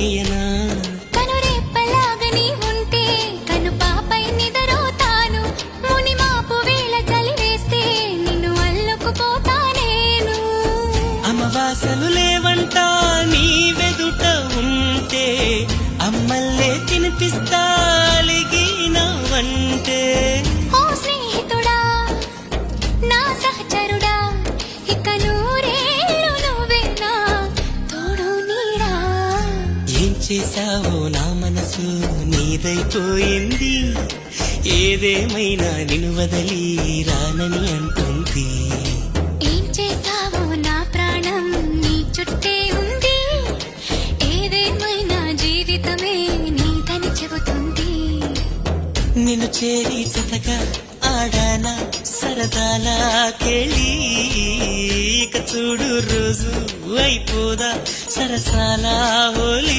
ఈయనా కనురెప్పలాగని ఉంటే కను పాపై నిదరోతాను ముని మాపు వేళ చలి వేస్తే నిన్ను అల్లుకుపోతా నేను అమ్మవాసలు లేవంట నీ వెదుట ఉంటే అమ్మల్లే తినిపిస్తా అలిగినవంటే ఓ స్నేహితుడా నా సహచరుడా ఇక నూరేళ్ళు నువ్వేనా తోడు నీడా ఏం చేశావో నా మనసు నీదైపోయింది ఏదేమైనా నిన్ను వదలి రానని అంటుంది ఏం చేసావో నా ప్రాణం నీ చుట్టే ఉంది ఏదేమైనా జీవితమే నీదని చెబుతుంది నిన్ను చేరి జతగా ఆడానా సరదాలా కేళి ఇక చూడు రోజు అయిపోదా సరసాల హోలీ